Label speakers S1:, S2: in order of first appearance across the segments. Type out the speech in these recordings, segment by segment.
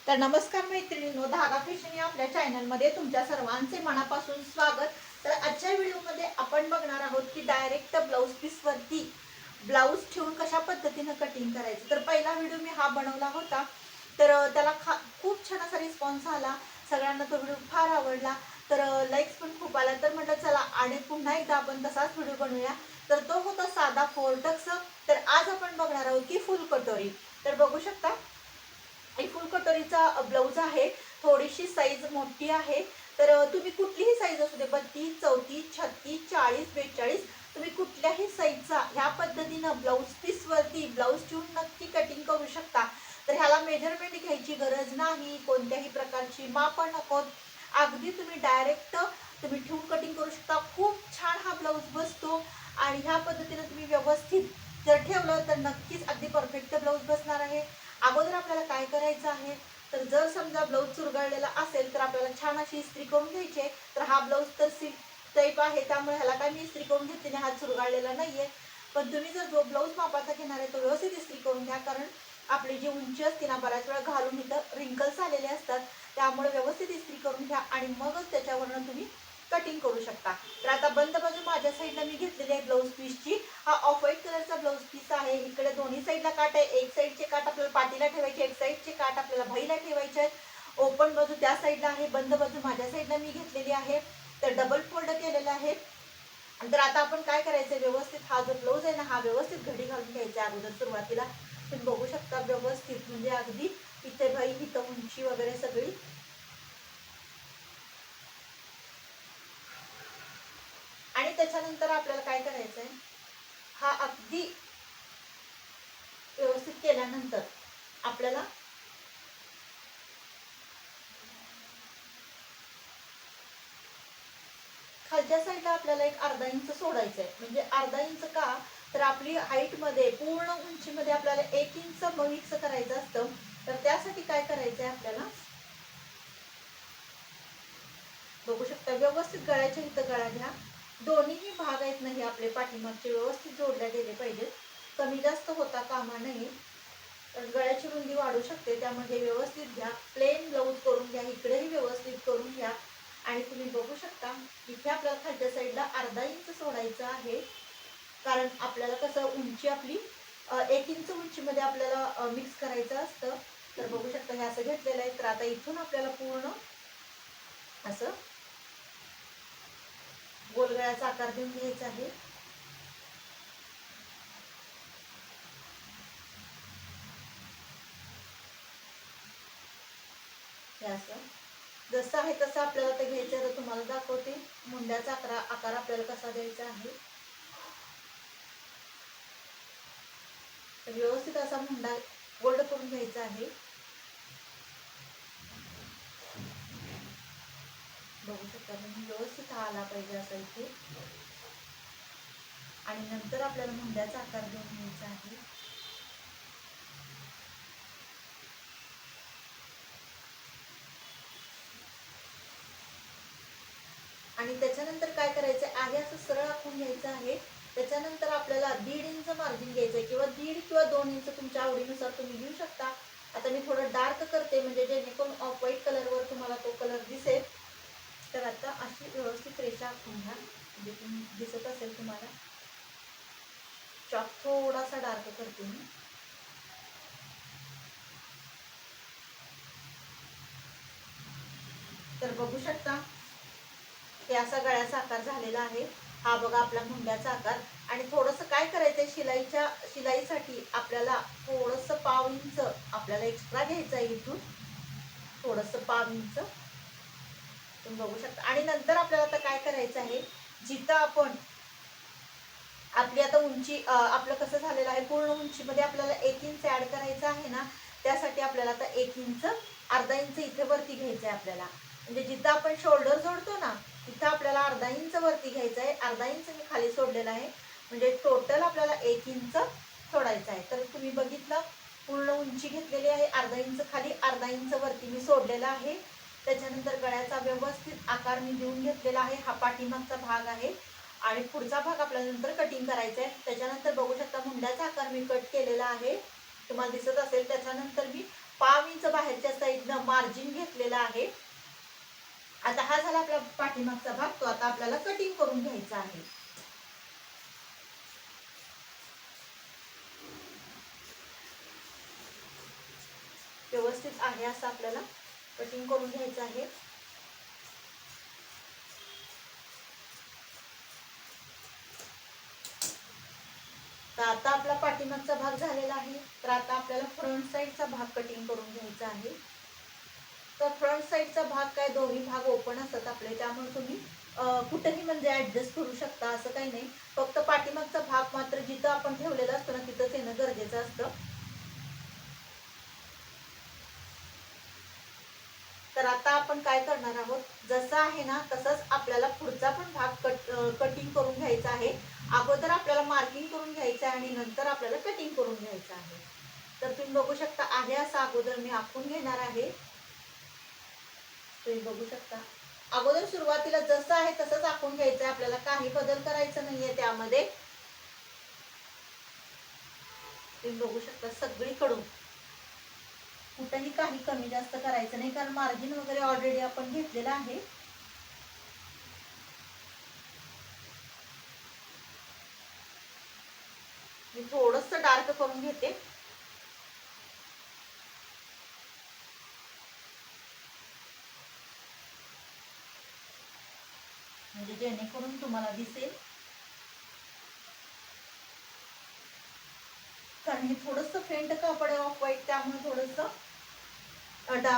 S1: तर नमस्कार मैत्रिणींनो, धागा फॅशन या आपल्या चॅनलमध्ये तुमच्या सर्वांचे मनापासून स्वागत. तर आजच्या व्हिडिओमध्ये आपण बघणार आहोत की डायरेक्ट ब्लाऊज पीसवरती ब्लाऊज ठेवून कशा पद्धतीने कटिंग करायचं. तर पहिला व्हिडिओ मी हा बनवला होता, तर त्याला खूप छान असा रिस्पॉन्स आला. सगळ्यांना तो व्हिडिओ फार आवडला, तर लाईक्स पण खूप आल्या. तर म्हटलं चला आणि पुन्हा एकदा आपण तसाच व्हिडिओ बनवूया. तर तो होता साधा फोर तर आज आपण बघणार आहोत की फुल कटोरी. तर बघू शकता ही फुल कटोरीचा ब्लाऊज आहे. थोडीशी साईज मोठी आहे. तर तुम्ही कुठलीही साईज असू दे, 32, 34, 36, 40, 42, तुम्ही कुठल्याही साईजचा ह्या पद्धतीनं ब्लाऊज पीसवरती ब्लाऊज ठेवून नक्की कटिंग करू शकता. तर ह्याला मेजरमेंट घ्यायची गरज नाही, कोणत्याही प्रकारची माप नको. अगदी तुम्ही डायरेक्ट तुम्ही ठेवून कटिंग करू शकता. खूप छान हा ब्लाऊज बसतो आणि ह्या पद्धतीने तुम्ही व्यवस्थित जर ठेवलं तर नक्कीच अगदी परफेक्ट ब्लाऊज बसणार आहे. अगोदर आपल्याला काय करायचं आहे, तर जर समजा ब्लाऊज चुरगळलेला असेल तर आपल्याला छान अशी इस्त्री करून घ्यायची आहे. तर हा ब्लाऊज तर सिल्क टाईप आहे, त्यामुळे ह्याला काय मी इस्त्री करून घेतली नाही, हा चुरगळलेला नाहीये. पण तुम्ही जर जो ब्लाऊज मापाचा घेणार आहे तो व्यवस्थित इस्त्री करून घ्या, कारण आपली जी उंची असते ना, बऱ्याच वेळा घालून इथं रिंकल्स आलेले असतात. त्यामुळे व्यवस्थित इस्त्री करून घ्या आणि मगच त्याच्यावरनं तुम्ही कटिंग करू शकता. तर आता बंद बाजू माझ्या साईडला मी घेतलेली आहे ब्लाऊज पीसची. हा ऑफ व्हाईट कलरचा ब्लाऊज पीस आहे. इकडे दोन्ही साईडला काट आहे. एक साईडचे काट आपल्याला पाठीला ठेवायचे, एक साईडचे काट आपल्याला भैला ठेवायचे आहेत. ओपन बाजू त्या साईडला आहे, बंद बाजू माझ्या साईडला मी घेतलेली आहे. तर डबल फोल्ड केलेला आहे. तर आता आपण काय करायचं, व्यवस्थित हा जो ब्लाऊज आहे ना, हा व्यवस्थित घडी घालून घ्यायचा. अगोदर सुरुवातीला तुम्ही बघू शकता व्यवस्थित, म्हणजे अगदी इथे बाई इथं उंची वगैरे सगळी. आणि त्याच्यानंतर आपल्याला काय करायचंय, हा अगदी व्यवस्थित केल्यानंतर आपल्याला खालच्या साईडला आपल्याला एक अर्धा इंच सोडायचं आहे. म्हणजे अर्धा इंच का, तर आपली हाईटमध्ये पूर्ण उंचीमध्ये आपल्याला 1 इंच मिक्स करायचं असतं. तर त्यासाठी काय करायचंय आपल्याला, बघू शकता व्यवस्थित गळ्याच्या इथं गळा घ्या. दोन्हीही भाग आहेत ना हे आपले पाठीमागचे व्यवस्थित जोडल्या गेले पाहिजेत, कमी जास्त होता कामा नये. तर गळ्याची रुंदी वाढू शकते, त्यामध्ये व्यवस्थित घ्या. प्लेन ब्लाऊज करून घ्या, इकडेही व्यवस्थित करून घ्या. आणि तुम्ही बघू शकता इथे आपल्याला खालच्या साईडला अर्धा इंच सोडायचं आहे, कारण आपल्याला कसं उंची आपली 1 इंच उंचीमध्ये आपल्याला मिक्स करायचं असतं. तर बघू शकता हे असं घेतलेलं आहे. तर आता इथून आपल्याला पूर्ण असं गोलगळ्याचा आकार देऊन घ्यायचा आहे. हे असं जसं आहे तसं आपल्याला ते घ्यायचं. तर तुम्हाला दाखवते मुंड्याचा आकार आपल्याला कसा द्यायचा आहे. तर व्यवस्थित असा मुंडा गोल्ड करून घ्यायचा आहे. बघू शकता तुम्ही व्यवस्थित हा आला पाहिजे असा इथे. आणि नंतर आपल्याला मुंड्याचा आकार देऊन घ्यायचा आहे. आणि त्याच्यानंतर काय करायचं आहे, असं सरळ आखून घ्यायचं आहे. त्याच्यानंतर आपल्याला 1.5 इंच मार्जिन घ्यायचं आहे, किंवा 1.5 किंवा 2 इंच तुमच्या आवडीनुसार तुम्ही घेऊ शकता. आता मी थोडं डार्क करते, म्हणजे जेणेकरून ऑफ व्हाईट कलरवर तुम्हाला तो कलर दिसेल. तर आता अशी व्यवस्थित रेषा आखून घ्या, म्हणजे तुम्ही दिसत असेल तुम्हाला. चॉक थोडासा डार्क करते मी. तर बघू शकता हे असा गळ्याचा आकार झालेला आहे. हा बघा आपला मुंड्याचा आकार. आणि थोडंसं काय करायचंय, शिलाईसाठी आपल्याला थोडंसं पाव इंच आपल्याला एक्स्ट्रा घ्यायचं आहे इथून, थोडंसं पाव इंच तुम्ही बघू शकता. आणि नंतर आपल्याला आता काय करायचं आहे, जिथं आपण आपली आता उंची आपलं कसं झालेलं आहे, पूर्ण उंचीमध्ये आपल्याला 1 इंच ऍड करायचं आहे ना, त्यासाठी आपल्याला आता 1 इंच अर्धा इंच इथे वरती घ्यायचं आहे आपल्याला. म्हणजे जिथं आपण शोल्डर जोडतो ना, तिथं आपल्याला अर्धा इंच वरती घ्यायचं आहे. अर्धा इंच मी खाली सोडलेला आहे, म्हणजे टोटल आपल्याला 1 इंच सोडायचं आहे. तर तुम्ही बघितलं, पूर्ण उंची घेतलेली आहे, अर्धा इंच खाली अर्धा इंच वरती मी सोडलेला आहे. त्याच्यानंतर गळ्याचा व्यवस्थित आकार मी देऊन घेतलेला आहे. हा पाठीमागचा भाग आहे आणि पुढचा भाग आपल्याला नंतर कटिंग करायचा आहे. त्याच्यानंतर बघू शकता मुंड्याचा आकार मी कट केलेला आहे, तुम्हाला दिसत असेल. त्याच्यानंतर मी पाव इंच इंच बाहेरच्या साईडनं मार्जिन घेतलेलं आहे. आता हा झाला आपला पाठीमागचा भाग, तो आता आपल्याला कटिंग करून घ्यायचा आहे. व्यवस्थित आहे असं आपल्याला कटिंग करून घ्यायचं आहे. तर आता आपला पाठीमागचा भाग झालेला आहे. तर आता आपल्याला फ्रंट साईडचा भाग कटिंग करून घ्यायचा आहे. तर फ्रंट साईडचा भाग काय, दोन्ही भाग ओपन असतात आपले, त्यामुळे तुम्ही कुठेही म्हणजे ऍडजस्ट करू शकता, असं काही नाही. फक्त पाठीमागचा भाग मात्र जिथं आपण ठेवलेला असतो ना तिथंच येणं गरजेचं असतं. तर आता आपण काय करणार आहोत, जसं आहे ना तसंच आपल्याला पुढचा पण भाग कटिंग करून घ्यायचा आहे. अगोदर आपल्याला मार्किंग करून घ्यायचं आहे आणि नंतर आपल्याला कटिंग करून घ्यायचं आहे. तर तुम्ही बघू शकता आहे असं अगोदर मी आखून घेणार आहे. तुम्ही बघू शकता अगोदर सुरुवातीला जसं आहे तसंच आखून घ्यायचं आहे आपल्याला, काही बदल करायचं नाहीये त्यामध्ये. तुम्ही बघू शकता सगळीकडून कुठेही काही कमी जास्त करायचं नाही, कारण मार्जिन वगैरे ऑलरेडी आपण घेतलेलं आहे. मी थोडस डार्क करून घेते, म्हणजे जेणेकरून तुम्हाला दिसेल. कारण हे थोडस फेंट कापड आहे ऑफ व्हाईट, त्यामुळे थोडस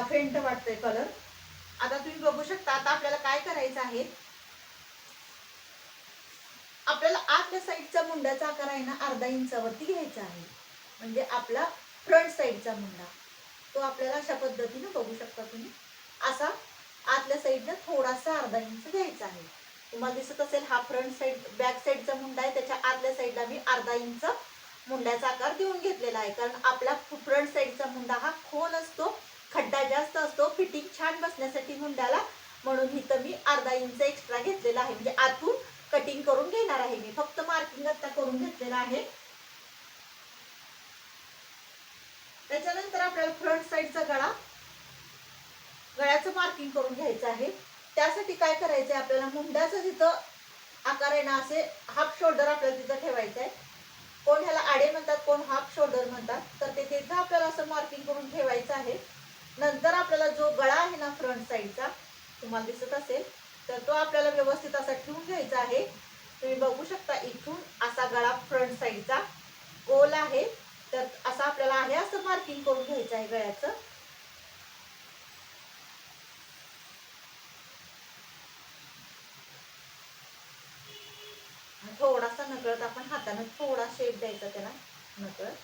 S1: फेंट वाटतंय कलर. आता तुम्ही बघू शकता आता आपल्याला काय करायचं आहे, आपल्याला आतल्या साईडचा मुंड्याचा आकार आहे ना अर्धा इंचावरती घ्यायचा आहे. म्हणजे आपला फ्रंट साईडचा मुंडा तो आपल्याला अशा पद्धतीने बघू शकता तुम्ही, असा आतल्या साईडला थोडासा अर्धा इंच घ्यायचा आहे. तुम्हाला दिसत असेल हा फ्रंट साईड बॅक साईडचा मुंडा आहे, त्याच्या आतल्या साईडला मी अर्धा इंच मुंड्याचा आकार देऊन घेतलेला आहे. कारण आपला फ्रंट साईडचा मुंडा हा खोल असतो, खड्डा जास्त असतो, फिटिंग छान बसण्यासाठी मुंड्याला, म्हणून इथं मी अर्धा इंच एक्स्ट्रा घेतलेला आहे. म्हणजे आतून कटिंग करून घेणार आहे मी, फक्त मार्किंग आता करून घेतलेलं आहे. त्याच्यानंतर आपल्याला फ्रंट साईडचा गळ्याचं मार्किंग करून घ्यायचं आहे. त्यासाठी काय करायचंय, आपल्याला मुंड्याचं जिथं आकार आहे ना असे हाफ शोल्डर आपल्याला तिथं ठेवायचं आहे. कोण ह्याला आडे म्हणतात, कोण हाफ शोल्डर म्हणतात. तर ते तिथं आपल्याला असं मार्किंग करून ठेवायचं आहे. नंतर आपल्याला जो गळा आहे ना फ्रंट साईडचा तुम्हाला दिसत असेल, तर तो आपल्याला व्यवस्थित असा ठेवून घ्यायचा आहे. तुम्ही बघू शकता इथून असा गळा फ्रंट साईडचा गोल आहे, तर असा आपल्याला आहे असं मार्किंग करून घ्यायचं आहे गळ्याचं. थोडासा नकळत आपण हाताने थोडा शेप द्यायचा त्याला नकळत.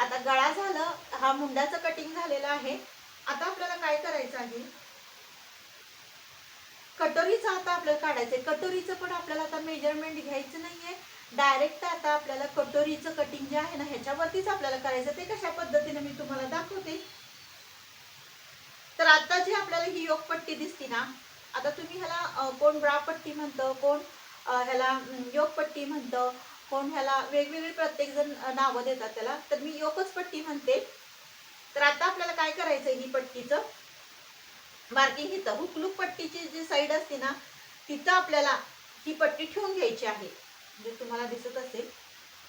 S1: आता गळा झालं, हा मुंड्याचं कटिंग झालेलं आहे. आता आपल्याला काय करायचं आहे, कटोरीचं आता आपल्याला काढायचंय. कटोरीचं पण आपल्याला आता मेजरमेंट घ्यायचं नाहीये, डायरेक्ट आता आपल्याला कटोरीचं कटिंग जे आहे ना ह्याच्यावरतीच आपल्याला करायचं. ते कशा पद्धतीने मी तुम्हाला दाखवते. तर आता जी आपल्याला ही योगपट्टी दिसती ना, आता तुम्ही ह्याला कोण ब्रापट्टी म्हणतं, कोण ह्याला योगपट्टी म्हणतं, कोण ह्याला वेगवेगळी प्रत्येक जण नावं देतात त्याला. तर मी योगच पट्टी म्हणते. तर आता आपल्याला काय करायचंय, ही पट्टीचं मार्किंग इथं हुकलूक पट्टीची जी साईड असते ना तिथं आपल्याला ही पट्टी ठेवून घ्यायची आहे. म्हणजे तुम्हाला दिसत असेल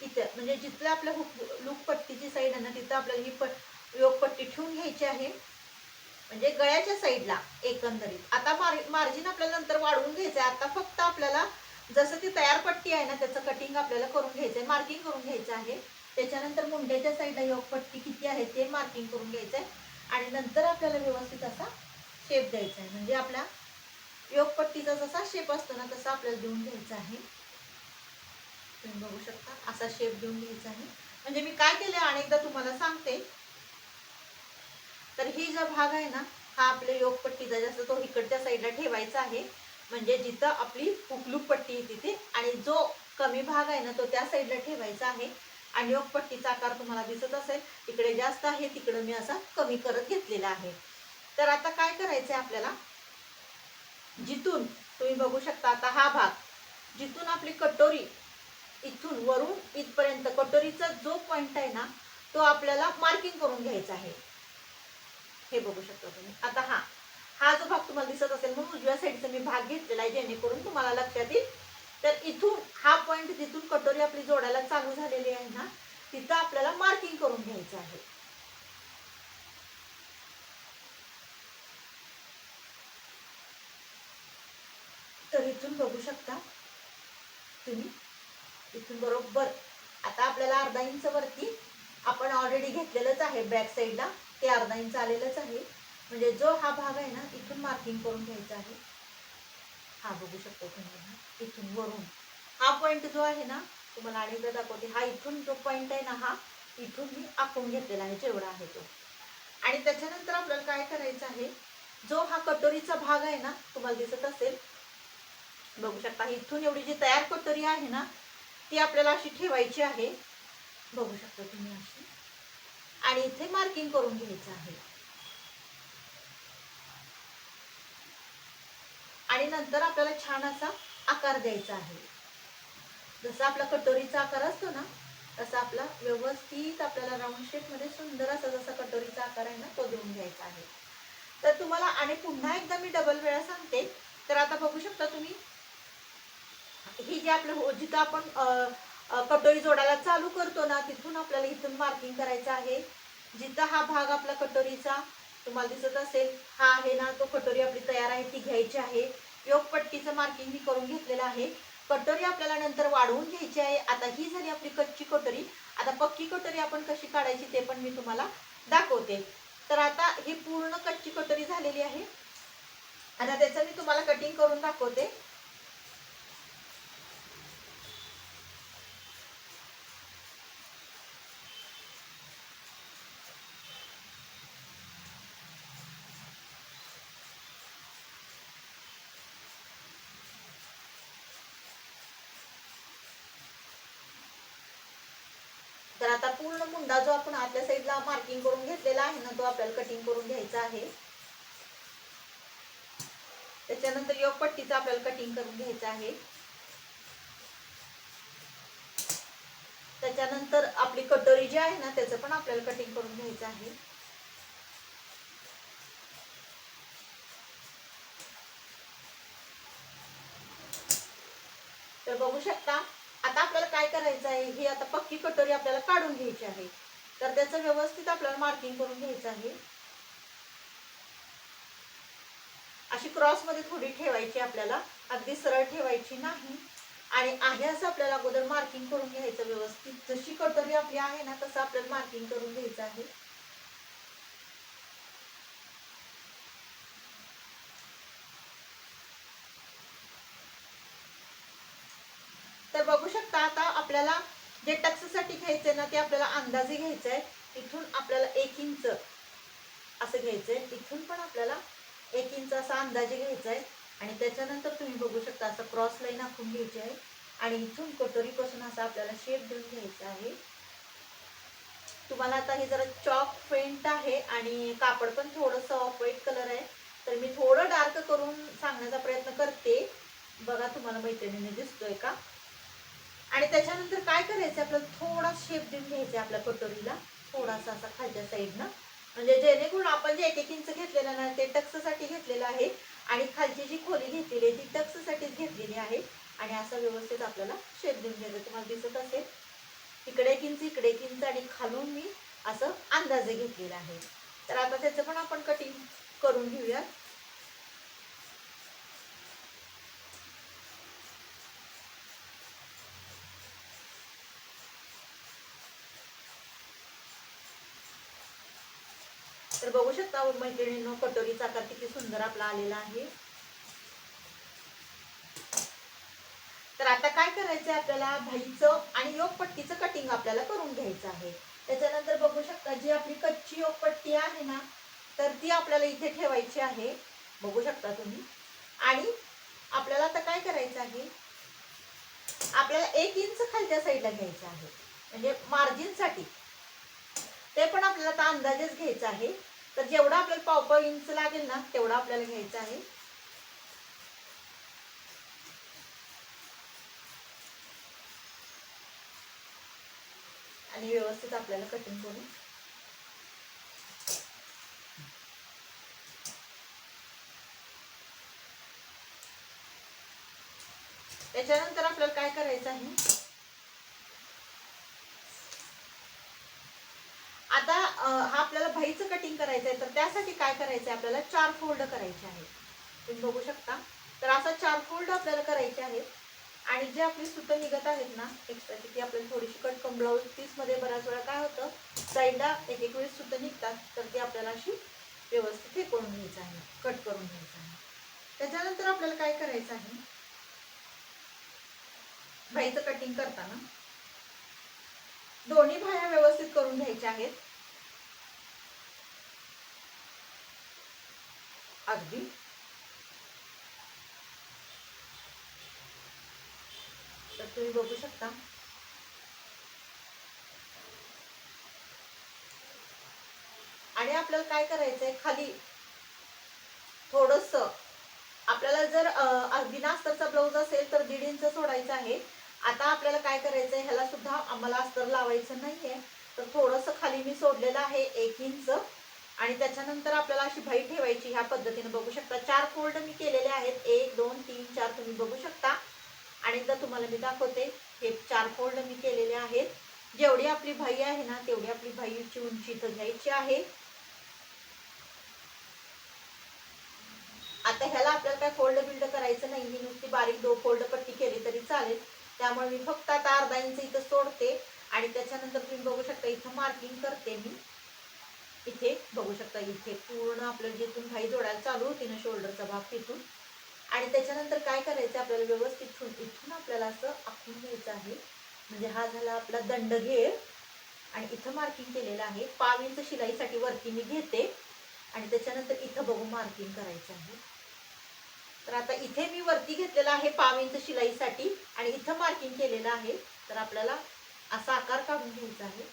S1: इथं, म्हणजे जिथलं आपल्या हुकलूक पट्टीची साईड आहे ना तिथं आपल्याला ही योगपट्टी ठेवून घ्यायची आहे. म्हणजे गळ्याच्या साईडला एकंदरीत. आता मार्जिन आपल्याला नंतर वाढवून घ्यायचं आहे. आता फक्त आपल्याला जसं ती तयार पट्टी आहे ना त्याचं कटिंग आपल्याला करून घ्यायचं आहे, मार्किंग करून घ्यायचं आहे. त्याच्यानंतर मुंड्याच्या साईडला योगपट्टी किती आहे ते मार्किंग करून घ्यायचं आहे आणि नंतर आपल्याला व्यवस्थित असा शेप द्यायचा आहे. म्हणजे आपला योगपट्टीचा जसा शेप असतो ना तसा आपल्याला देऊन घ्यायचा आहे. तुम्ही बघू शकता असा शेप देऊन घ्यायचा आहे. म्हणजे मी काय केलं अनेकदा तुम्हाला सांगते. तर ही जो भाग आहे ना हा आपल्या योगपट्टीचा जास्त तो इकडच्या साईडला ठेवायचा आहे. म्हणजे जिथं आपली हुकलूक पट्टी येते तिथे, आणि जो कमी भाग आहे ना तो त्या साईडला ठेवायचा आहे. आणि योगपट्टीचा आकार तुम्हाला दिसत असेल तिकडे जास्त आहे, तिकडे मी असा कमी करत घेतलेला आहे. तर आता काय करायचंय आपल्याला, जिथून तुम्ही बघू शकता आता हा भाग जिथून आपली कटोरी इथून वरून इथपर्यंत कटोरीचा जो पॉइंट आहे ना तो आपल्याला मार्किंग करून घ्यायचा आहे. हे बघू शकता तुम्ही. आता हा जो भाग तुम्हाला दिसत असेल म्हणून उजव्या साईडचा मी भाग घेतलेला आहे जेणेकरून तुम्हाला लक्षात येईल. तर इथून हा पॉईंट जिथून कटोरी आपली जोडायला चालू झालेली आहे ना तिथं आपल्याला मार्किंग करून घ्यायचं आहे. तर इथून बघू शकता तुम्ही, इथून बरोबर आता आपल्याला अर्धा इंच वरती आपण ऑलरेडी घेतलेलंच आहे बॅक साईडला, ते अर्धा इंच आलेलंच आहे. म्हणजे जो हा भाग आहे ना इथून मार्किंग करून घ्यायचा आहे. हा बघू शकतो तुम्ही, इथून वरून हा पॉईंट जो आहे ना तुम्हाला आणि एकदा दाखवते. हा इथून जो पॉईंट आहे ना हा इथून मी आखून घेतलेला आहे जेवढा आहे तो. आणि त्याच्यानंतर आपल्याला काय करायचं आहे, जो हा कटोरीचा भाग आहे ना तुम्हाला दिसत असेल बघू शकता, इथून एवढी जी तयार कटोरी आहे ना ती आपल्याला अशी ठेवायची आहे. बघू शकता तुम्ही अशी, आणि इथे मार्किंग करून घ्यायचं आहे. आणि नंतर आपल्याला छान असा आकार द्यायचा आहे. जसा आपला कटोरीचा आकार असतो ना तसा आपला व्यवस्थित आपल्याला राऊंड शेप मध्ये सुंदर असा जसा कटोरीचा आकार आहे ना तो देऊन घ्यायचा आहे. तर तुम्हाला आणि पुन्हा एकदा मी डबल वेळा सांगते. तर आता बघू शकता तुम्ही, ही जी आपलं जिथं आपण कटोरी जोडायला चालू करतो ना तिथून आपल्याला इथून मार्किंग करायचं आहे. जिथं हा भाग आपला कटोरीचा तुम्हाला दिसत असेल हा आहे ना तो कटोरी आपली तयार आहे ती घ्यायची आहे. योगपट्टीचं मार्किंग मी करून घेतलेलं आहे. कटोरी आपल्याला नंतर वाढवून घ्यायची आहे. आता ही झाली आपली कच्ची कटोरी. आता पक्की कटोरी आपण कशी काढायची ते पण मी तुम्हाला दाखवते. तर आता ही पूर्ण कच्ची कटोरी झालेली आहे. आता त्याचं मी तुम्हाला कटिंग करून दाखवते. तर आता पूर्ण मुंडा जो आपण आतल्या साईडला मार्किंग करून घेतलेला आहे ना तो आपल्याला कटिंग करून घ्यायचा आहे. त्याच्यानंतर योगपट्टीचं आपल्याला कटिंग करून घ्यायचं आहे. त्याच्यानंतर आपली कटोरी जी आहे ना त्याचं पण आपल्याला कटिंग करून घ्यायचं आहे. तर बघू शकता आता आपल्याला काय करायचं आहे, ही आता पक्की कटोरी आपल्याला काढून घ्यायची आहे. तर त्याचं व्यवस्थित आपल्याला मार्किंग करून घ्यायचं आहे. अशी क्रॉस मध्ये थोडी ठेवायची आपल्याला, अगदी सरळ ठेवायची नाही. आणि आहे असं आपल्याला अगोदर मार्किंग करून घ्यायचं व्यवस्थित. जशी कटोरी आपली आहे ना तसं आपल्याला मार्किंग करून घ्यायचं आहे. तर बघू शकता आता आपल्याला जे टक्ससाठी घ्यायचंय ना ते आपल्याला अंदाजे घ्यायचंय. इथून आपल्याला 1 इंच असं घ्यायचंय, इथून पण आपल्याला 1 इंच असा अंदाजे घ्यायचा आहे. आणि त्याच्यानंतर तुम्ही बघू शकता असं क्रॉस लाईन आखून घ्यायची आहे. आणि इथून कटोरीपासून असा आपल्याला शेप देऊन घ्यायचा आहे. तुम्हाला आता हे जरा चॉक पेंट आहे आणि कापड पण थोडंसं ऑफ व्हाईट कलर आहे. तर मी थोडं डार्क करून सांगण्याचा प्रयत्न करते. बघा तुम्हाला मैत्रिणीने दिसतोय का. आणि त्याच्यानंतर काय करायचं आपल्याला थोडा शेप देऊन घ्यायचा आपल्या कटोरीला, थोडासा असा खालच्या साईडनं. म्हणजे जेणेकरून आपण जे 1-1 इंच घेतलेलं ना ते टक्ससाठी घेतलेलं आहे. आणि खालची जी खोली घेतलेली आहे ती टक्ससाठीच घेतलेली आहे. आणि असं व्यवस्थित आपल्याला शेप देऊन घ्यायचं. तुम्हाला दिसत असेल इकडे 1 इंच इकडे 1 इंच आणि खालून मी असं अंदाजे घेतलेलं आहे. तर आता त्याचं पण आपण कटिंग करून घेऊया. तर बघू शकता मैत्रिणींनो कटोरीचा आकार किती सुंदर आपला आलेला आहे. तर आता काय करायचंय आपल्याला भाईचं आणि योगपट्टीचं कटिंग आपल्याला करून घ्यायचं आहे. त्याच्यानंतर बघू शकता जी आपली कच्ची योगपट्टी आहे ना तर ती आपल्याला इथे ठेवायची आहे. बघू शकता तुम्ही. आणि आपल्याला आता काय करायचं आहे, आपल्याला 1 इंच खालच्या साईडला घ्यायचं आहे म्हणजे मार्जिनसाठी. ते पण आपल्याला आता अंदाजेच घ्यायचं आहे. तर जेवढा आपल्याला पाव इंच लागेल ना तेवढा आपल्याला घ्यायचा आहे. आणि व्यवस्थित आपल्याला कटिंग करून त्याच्यानंतर आपल्याला काय करायचं आहे, आता हा आपल्याला भाईचं कटिंग करायचं आहे, तर त्यासाठी काय करायचं आहे, आपल्याला 4 फोल्ड करायचे आहेत. तुम्ही बघू शकता. तर असा 4 फोल्ड आपल्याला करायचे आहेत. आणि जे आपली सुतं निघत आहेत ना एक्स्ट्राची, ती आपल्याला थोडीशी कट करून, ब्लाऊज पीसमध्ये बऱ्याच वेळा काय होतं, साईडला एक एक वेळेस सुतं निघतात, तर ती आपल्याला अशी व्यवस्थित हे करून घ्यायचं आहे, कट करून घ्यायचं आहे. त्याच्यानंतर आपल्याला काय करायचं आहे, भाईचं कटिंग करताना दोन्ही भाया व्यवस्थित करून घ्यायच्या आहेत. अगदी तर तुम्ही बघू शकता. आणि आपल्याला काय करायचंय, खाली थोडंसं आपल्याला जर बिना अस्तरचा ब्लाऊज असेल तर 1.5 इंच सोडायचं आहे. आता आपल्याला काय करायचंय, ह्याला सुद्धा आम्हाला अस्तर लावायचं नाहीये, तर थोडंसं खाली मी सोडलेलं आहे 1 इंच. आणि त्याच्यानंतर आपल्याला अशी भाई ठेवायची ह्या पद्धतीने. बघू शकता 4 फोल्ड मी केलेले आहेत, 1 2 3 4 तुम्ही बघू शकता. आणि एकदा तुम्हाला मी दाखवते, हे 4 फोल्ड मी केलेले आहेत. जेवढी आपली भाई आहे ना, तेवढी आपली भाईची उंची इथं घ्यायची आहे. आता ह्याला आपल्याला काय फोल्ड बिल्ड करायचं नाही, मी नुसती बारीक 2 फोल्ड पट्टी केली तरी चालेल. त्यामुळे मी फक्त आता अर्धा इंच इथं सोडते. आणि त्याच्यानंतर तुम्ही बघू शकता इथं मार्किंग करते मी. इथे बघू शकता, इथे पूर्ण आपल्याला जिथून भाई जोडायला चालू होती ना, शोल्डरचा भाग तिथून. आणि त्याच्यानंतर काय करायचं, आपल्याला व्यवस्थित इथून आपल्याला असं आखून घ्यायचं आहे. म्हणजे हा झाला आपला दंड घेर. आणि इथं मार्किंग केलेलं आहे, 5 इंच शिलाईसाठी वरती मी घेते. आणि त्याच्यानंतर इथं बघू मार्किंग करायचं आहे. तर आता इथे मी वरती घेतलेला आहे 5 इंच शिलाईसाठी, आणि इथं मार्किंग केलेलं आहे. तर आपल्याला असा आकार काढून घ्यायचा आहे.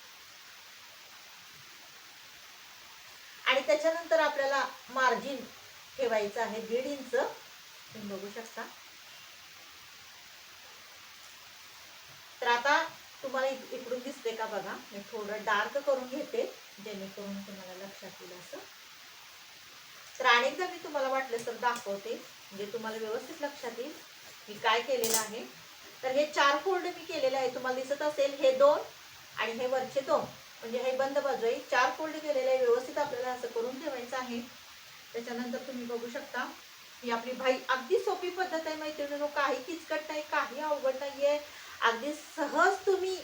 S1: आणि त्याच्यानंतर आपल्याला मार्जिन ठेवायचं आहे 1.5 इंच. तुम्ही बघू शकता. तर आता तुम्हाला इकडून दिसते का बघा, मी थोडं डार्क करून घेते जेणेकरून तुम्हाला लक्षात येईल असं. तर अनेकदा मी तुम्हाला वाटलं तर दाखवते, म्हणजे तुम्हाला व्यवस्थित लक्षात येईल मी काय केलेलं आहे. तर हे 4 फोल्ड मी केलेले आहे, तुम्हाला दिसत असेल, हे 2 आणि हे वरचे 2, म्हणजे हे बंद बाजू आहे. 4 फोल्ड केलेले आहे, व्यवस्थित आपल्याला असं करून ठेवायचं आहे. त्याच्यानंतर तुम्ही बघू शकता, ही आपली भाई अगदी सोपी पद्धत आहे मैत्रिणींनो, काही किचकट नाही, काही अवघड नाहीये. अगदी सहज तुम्ही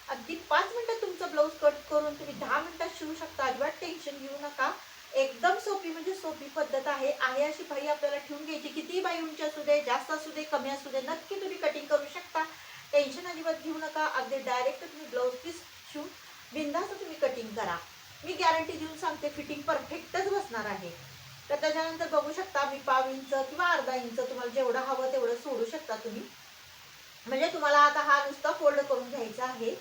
S1: अगदी 5 मिनिटात तुमचा ब्लाऊज कट करून तुम्ही 10 मिनिटात शिवू शकता. अजिबात टेन्शन घेऊ नका. एकदम सोपी म्हणजे सोपी पद्धत आहे. अशी भाई आपल्याला ठेवून घ्यायची. किती बाई उंची असू दे, जास्त असू दे, कमी असू दे, नक्की तुम्ही कटिंग करू शकता. टेन्शन अजिबात घेऊ नका. अगदी डायरेक्ट तुम्ही ब्लाऊज पीस शिवून बिनधास्त तुम्ही कटिंग करा. मी गॅरंटी देऊन सांगते, फिटिंग परफेक्टच बसणार आहे. तर त्याच्यानंतर बघू शकता, मी 5 इंच किंवा अर्धा इंच तुम्हाला जेवढं हवं तेवढं सोडू शकता तुम्ही. म्हणजे तुम्हाला आता हा नुसता फोल्ड करून घ्यायचा आहे.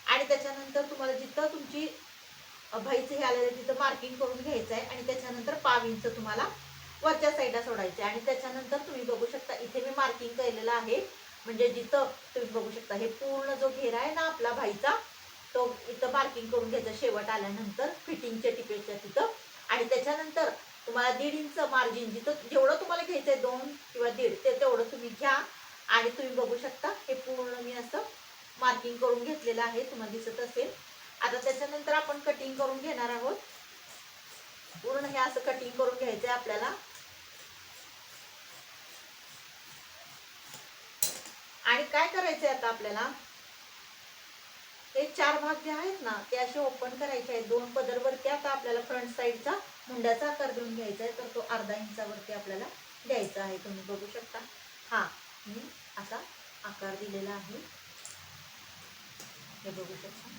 S1: आणि त्याच्यानंतर तुम्हाला जिथं तुमची भाईचं हे आलेलं तिथं मार्किंग करून घ्यायचं आहे. आणि त्याच्यानंतर 5 इंच तुम्हाला वरच्या साईडला सोडायचे. आणि त्याच्यानंतर तुम्ही बघू शकता, इथे मी मार्किंग केलेलं आहे. म्हणजे जिथं तुम्ही बघू शकता, हे पूर्ण जो घेरा आहे ना आपला भाईचा, तो इथं मार्किंग करून घ्यायचा शेवट आल्यानंतर फिटिंगच्या टिपेच्या तिथं. आणि त्याच्यानंतर तुम्हाला 1.5 इंच मार्जिन, जिथं जेवढं तुम्हाला घ्यायचंय 2 किंवा 1.5 ते तेवढं तुम्ही घ्या. आणि तुम्ही बघू शकता, हे पूर्ण मी असं मार्किंग करून घेतलेलं आहे, तुम्हाला दिसत असेल. आता त्याच्यानंतर आपण कटिंग करून घेणार आहोत. पूर्ण हे असं कटिंग करून घ्यायचंय आपल्याला. आणि काय करायचंय आता आपल्याला, हे 4 भाग जे आहेत ना, ते असे ओपन करायचे आहेत. 2 पदर वरती आता आपल्याला फ्रंट साईडचा मुंड्याचा आकार देऊन घ्यायचा आहे. तर तो अर्धा इंचावरती आपल्याला द्यायचा आहे. तुम्ही बघू शकता, हा मी असा आकार दिलेला आहे, हे बघू शकता.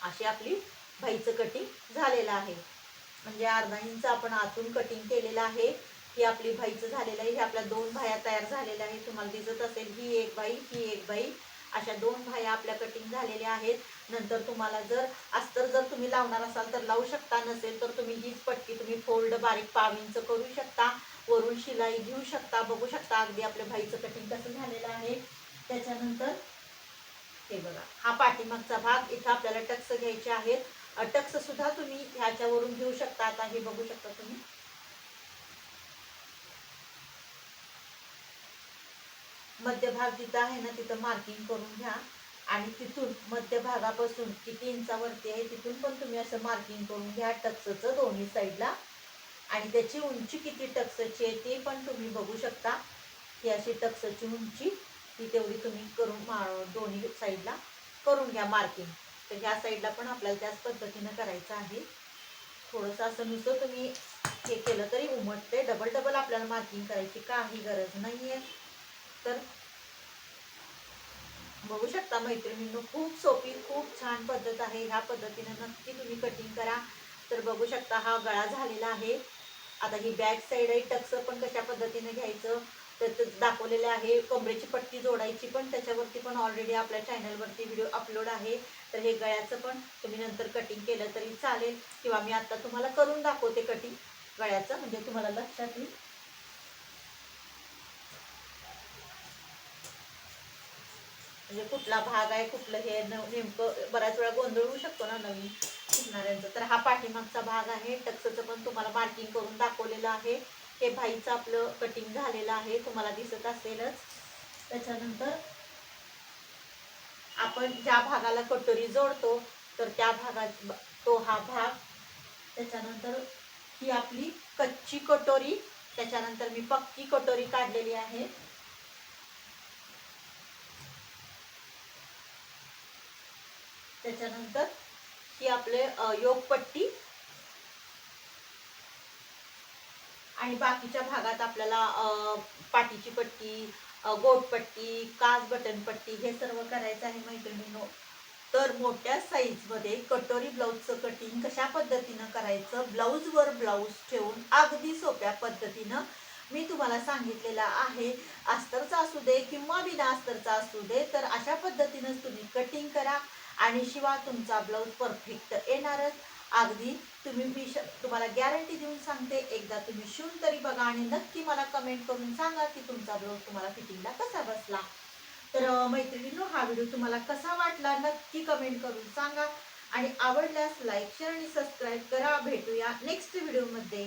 S1: अशी आपली भाईचं कटिंग झालेलं आहे. म्हणजे अर्धा इंच आपण आतून कटिंग केलेलं आहे. ही आपली भाईचं झालेलं आहे. हे आपल्या 2 भाया तयार झालेल्या आहेत. तुम्हाला दिसत असेल, ही एक भाई, ही एक भाई, अशा 2 भाया आपल्या कटिंग झालेल्या आहेत. नंतर तुम्हाला जर अस्तर जर तुम्ही लावणार असाल तर लावू शकता, नसेल तर तुम्ही हीच पट्टी तुम्ही फोल्ड बारीक 5 इंच करू शकता, वरून शिलाई घेऊ शकता. बघू शकता अगदी आपल्या भाईचं कटिंग कसं झालेलं आहे. त्याच्यानंतर हे बघा, हा पाठीमागचा भाग, इथं आपल्याला टक्स घ्यायचे आहेत. टक्स सुद्धा तुम्ही ह्याच्यावरून घेऊ शकता. आता हे बघू शकता तुम्ही, मध्यभाग जिथं आहे ना तिथं मार्किंग करून घ्या आणि तिथून मध्यभागापासून किती इंचावरती आहे तिथून पण तुम्ही असं मार्किंग करून घ्या टक्सचं दोन्ही साईडला. आणि त्याची उंची किती टक्सची आहे ते पण तुम्ही बघू शकता. ही अशी टक्सची उंची ती तेवढी तुम्ही करून दोन्ही साईडला करून घ्या मार्किंग. तर ह्या साईडला पण आपल्याला त्याच पद्धतीनं करायचं आहे. थोडंसं असं नुसतं तुम्ही हे केलं तरी उमटते. डबल डबल आपल्याला मार्किंग करायची काही गरज नाही आहे. तर बघू शकता मैत्रिणींनो, खूप सोपी खूप छान पद्धत आहे. ह्या पद्धतीने नक्की तुम्ही कटिंग करा. तर बघू शकता हा गळा झालेला आहे. आता ही बॅक साईड आहे. टक्स पण कशा पद्धतीने घ्यायचं तर दाखवलेले आहे. कमरेची पट्टी जोडायची पण त्याच्यावरती पण ऑलरेडी आपल्या चॅनलवरती व्हिडिओ अपलोड आहे. तर हे गळ्याचं पण तुम्ही नंतर कटिंग केलं तरी चालेल किंवा मी आता तुम्हाला करून दाखवते कटिंग गळ्याचं, म्हणजे तुम्हाला लक्षात येईल. म्हणजे कुठला भाग आहे कुठलं हे नेमकं बऱ्याच वेळा गोंधळ होऊ शकतो ना नवीन शिकणाऱ्यांचा. तर हा पाठीमागचा भाग आहे. टक्सचं पण तुम्हाला मार्किंग करून दाखवलेलं आहे. हे भाईचं आपलं कटिंग झालेलं आहे, तुम्हाला दिसत असेलच. त्याच्यानंतर आपण ज्या भागाला कटोरी जोडतो तर त्या भागात तो हा भाग. त्याच्यानंतर ही आपली कच्ची कटोरी, त्याच्यानंतर मी पक्की कटोरी काढलेली आहे. त्याच्यानंतर ही आपले योगपट्टी आणि बाकीच्या भागात आपल्याला पाठीची पट्टी, गोटपट्टी, काज बटन पट्टी हे सर्व करायचं आहे मैत्रिणींनो. तर मोठ्या साईजमध्ये कटोरी ब्लाऊजचं कटिंग कशा पद्धतीनं करायचं ब्लाऊजवर ब्लाऊज ठेवून अगदी सोप्या पद्धतीनं मी तुम्हाला सांगितलेलं आहे. अस्तरचा असू दे किंवा बिना अस्तरचा असू दे, तर अशा पद्धतीनंच तुम्ही कटिंग करा आणि शिवा तुमचा ब्लाऊज परफेक्ट येणारच. अगदी तुम्ही मी तुम्हाला गॅरंटी देऊन सांगते, एकदा तुम्ही शिवून तरी बघा आणि नक्की मला कमेंट करून सांगा की तुमचा ब्लाऊज तुम्हाला फिटिंगला कसा बसला. तर मैत्रिणींनो, हा व्हिडिओ तुम्हाला कसा वाटला नक्की कमेंट करून सांगा आणि आवडल्यास लाईक शेअर आणि सबस्क्राईब करा. भेटूया नेक्स्ट व्हिडिओमध्ये.